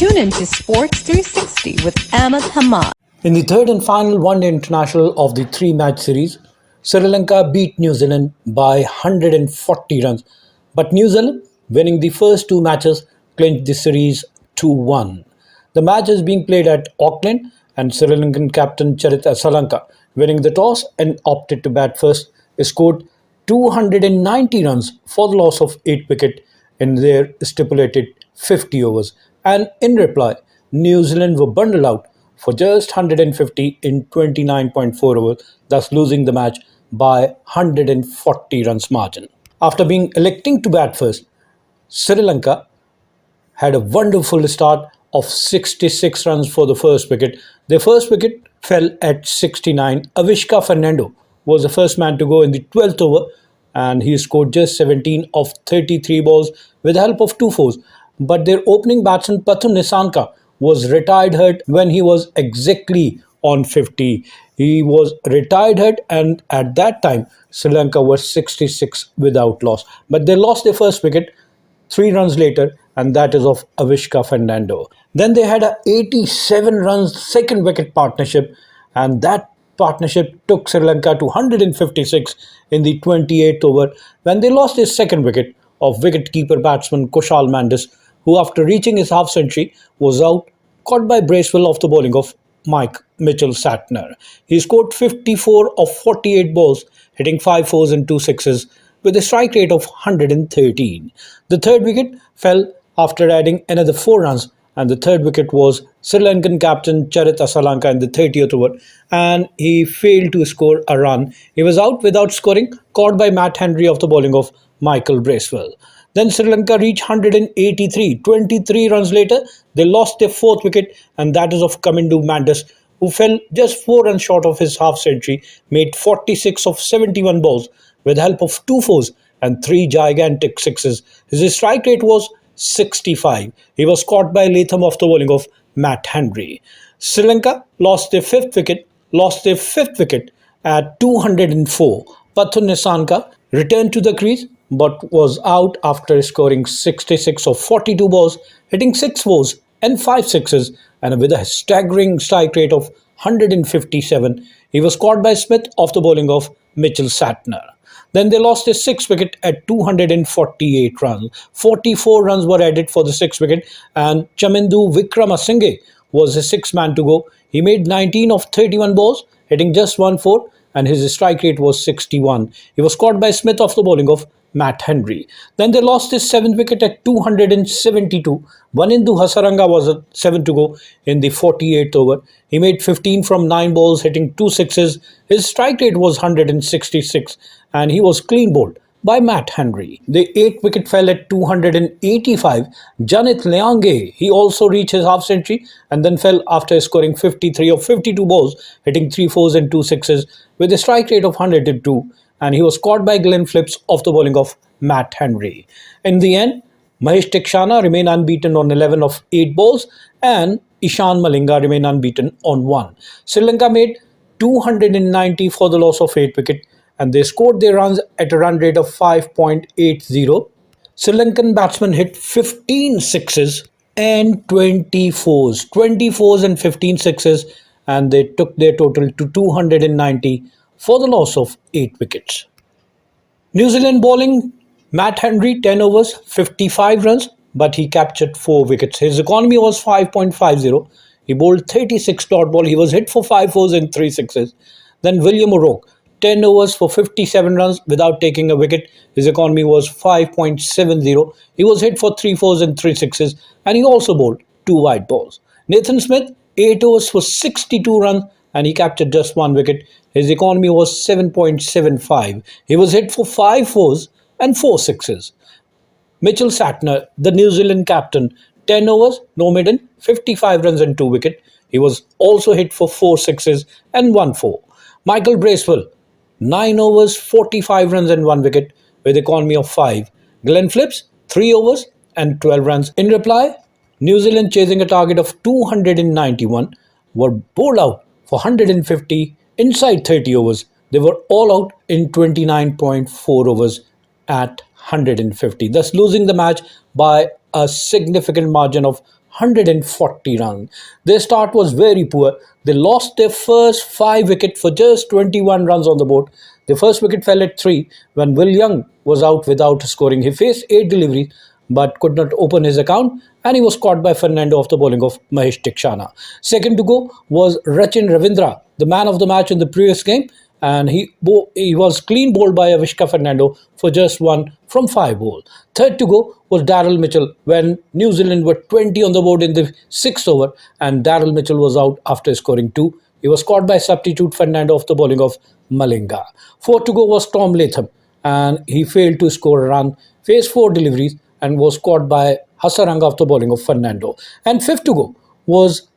Tune into Sports 360 with Ahmed Hamad. In the third and final one-day international of the three-match series, Sri Lanka beat New Zealand by 140 runs. But New Zealand, winning the first two matches, clinched the series 2-1. The match is being played at Auckland, and Sri Lankan captain Janith Liyanage, winning the toss and opted to bat first, scored 290 runs for the loss of 8 wickets in their stipulated 50 overs. And in reply, New Zealand were bundled out for just 150 in 29.4 overs, thus losing the match by 140 runs margin. After being electing to bat first, Sri Lanka had a wonderful start of 66 runs for the first wicket. Their first wicket fell at 69. Asitha Fernando was the first man to go in the 12th over, and he scored just 17 of 33 balls with the help of two fours. But their opening batsman Pathum Nissanka was retired hurt when he was exactly on 50. He was retired hurt, and at that time Sri Lanka was 66 without loss. But they lost their first wicket 3 runs later, and that is of Asitha Fernando. Then they had a 87 runs second wicket partnership, and that partnership took Sri Lanka to 156 in the 28th over when they lost their second wicket of wicketkeeper batsman Kusal Mendis, who after reaching his half century was out, caught by Bracewell off the bowling of Mitchell Satner. He scored 54 of 48 balls, hitting 5 fours and 2 sixes with a strike rate of 113. The third wicket fell after adding another 4 runs, and the third wicket was Sri Lankan captain Janith Liyanage in the 30th over, and he failed to score a run. He was out without scoring, caught by Matt Henry off the bowling of Michael Bracewell. Then Sri Lanka reached 183. 23 runs later, they lost their fourth wicket, and that is of Kamindu Mandis, who fell just 4 runs short of his half century, made 46 of 71 balls with the help of 2 fours and 3 gigantic sixes. His strike rate was 65. He was caught by Latham off the bowling of Matt Henry. Sri Lanka lost their fifth wicket at 204. Pathum Nissanka returned to the crease but was out after scoring 66 of 42 balls, hitting 6 fours and 5 sixes, and with a staggering strike rate of 157. He was caught by Smith off the bowling of Mitchell Satner. Then they lost their sixth wicket at 248 runs. 44 runs were added for the sixth wicket, and Chamindu Wickramasinghe was the sixth man to go. He made 19 of 31 balls, hitting just 1 4, and his strike rate was 61. He was caught by Smith off the bowling of Matt Henry. Then they lost his seventh wicket at 272. Vanindu Hasaranga was a 7 to go in the 48th over. He made 15 from 9 balls, hitting 2 sixes. His strike rate was 166, and he was clean bowled by Matt Henry. The 8th wicket fell at 285. Janith Liyanage, he also reached his half century and then fell after scoring 53 of 52 balls, hitting 3 fours and 2 sixes with a strike rate of 102. And he was caught by Glenn Phillips off the bowling of Matt Henry. In the end, Mahesh Theekshana remained unbeaten on 11 of 8 balls, and Ishan Malinga remained unbeaten on 1. Sri Lanka made 290 for the loss of 8 wickets, and they scored their runs at a run rate of 5.80. Sri Lankan batsmen hit 15 sixes and 20 fours and 15 sixes, and they took their total to 290 for the loss of 8 wickets. New Zealand bowling, Matt Henry 10 overs, 55 runs, but he captured 4 wickets. His economy was 5.50. He bowled 36 dot ball. He was hit for 5 fours and 3 sixes. Then William O'Rourke, 10 overs for 57 runs without taking a wicket. His economy was 5.70. He was hit for 3 fours and 3 sixes, and he also bowled 2 wide balls. Nathan Smith, 8 overs for 62 runs, and he captured just 1 wicket. His economy was 7.75. He was hit for 5 fours and 4 sixes. Mitchell Satner, the New Zealand captain, 10 overs, no maiden, 55 runs and 2 wickets. He was also hit for 4 sixes and 1 4. Michael Bracewell, 9 overs, 45 runs and 1 wicket with economy of 5. Glenn Phillips, 3 overs and 12 runs. In reply, New Zealand, chasing a target of 291, were bowled out for 150 inside 30 overs. They were all out in 29.4 overs at 150, thus losing the match by a significant margin of 140 runs. Their start was very poor. They lost their first 5 wickets for just 21 runs on the board. The first wicket fell at 3 when Will Young was out without scoring. He faced 8 deliveries but could not open his account, and he was caught by Fernando off the bowling of Mahesh Tikshana. Second to go was Rachin Ravindra, the man of the match in the previous game, and he was clean bowled by Avishka Fernando for just 1 from 5 ball. Third to go was Daryl Mitchell when New Zealand were 20 on the board in the 6th over, and Daryl Mitchell was out after scoring 2. He was caught by substitute Fernando off the bowling of Malinga. Fourth to go was Tom Latham, and he failed to score a run, faced 4 deliveries, and was caught by Hasaranga off the bowling of Fernando. And fifth to go was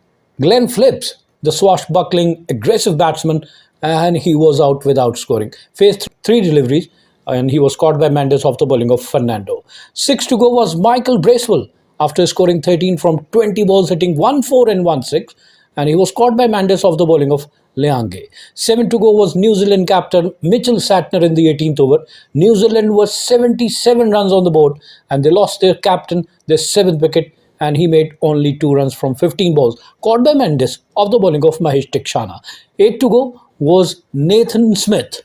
Glenn Phillips, the swashbuckling, aggressive batsman, and he was out without scoring. Faced 3 deliveries, and he was caught by Mendes off the bowling of Fernando. Sixth to go was Michael Bracewell after scoring 13 from 20 balls, hitting 1-4 and 1-6, and he was caught by Mendes off the bowling of Liyanage. 7 to go was New Zealand captain Mitchell Satner in the 18th over. New Zealand was 77 runs on the board, and they lost their captain, their 7th wicket, and he made only 2 runs from 15 balls, caught by Mendes off the bowling of Mahesh Tikshana. 8 to go was Nathan Smith.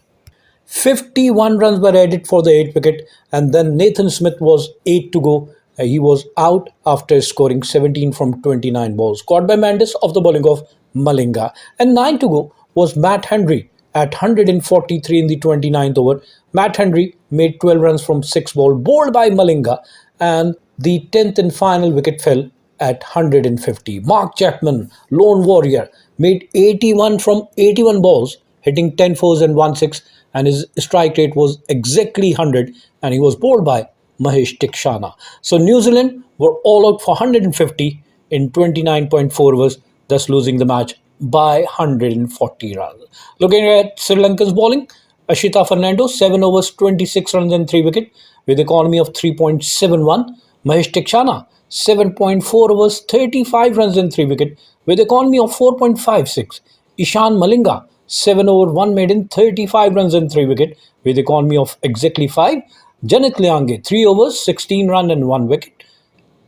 51 runs were added for the 8th wicket, and then Nathan Smith was 8 to go. He was out after scoring 17 from 29 balls, caught by Mendes off the bowling of Malinga. And 9 to go was Matt Henry at 143 in the 29th over. Matt Henry made 12 runs from 6 balls, bowled by Malinga, and the 10th and final wicket fell at 150. Mark Chapman, lone warrior, made 81 from 81 balls, hitting 10 fours and 1-6, and his strike rate was exactly 100, and he was bowled by Mahesh Tikshana. So New Zealand were all out for 150 in 29.4 overs, thus losing the match by 140 runs. Looking at Sri Lanka's bowling, Asitha Fernando, 7 overs, 26 runs and 3 wickets with economy of 3.71. Mahesh Tikshana, 7.4 overs, 35 runs and 3 wickets with economy of 4.56. Ishan Malinga, 7 over 1 maiden, 35 runs and 3 wickets with economy of exactly 5. Janith Liyanage, 3 overs, 16 runs and 1 wicket.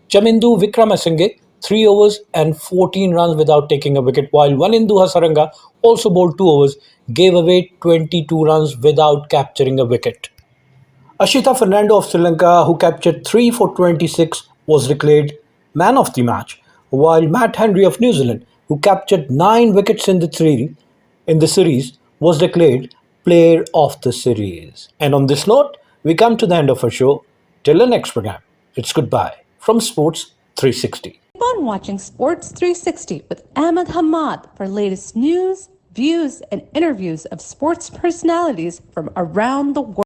Chamindu Wickramasinghe, 3 overs and 14 runs without taking a wicket, while Wanindu Hasaranga also bowled 2 overs, gave away 22 runs without capturing a wicket. Asitha Fernando of Sri Lanka, who captured 3 for 26, was declared man of the match, while Matt Henry of New Zealand, who captured 9 wickets in the series, was declared player of the series. And on this note, we come to the end of our show. Till the next program, it's goodbye from Sports 360. Keep on watching Sports 360 with Ahmed Hamad for latest news, views, and interviews of sports personalities from around the world.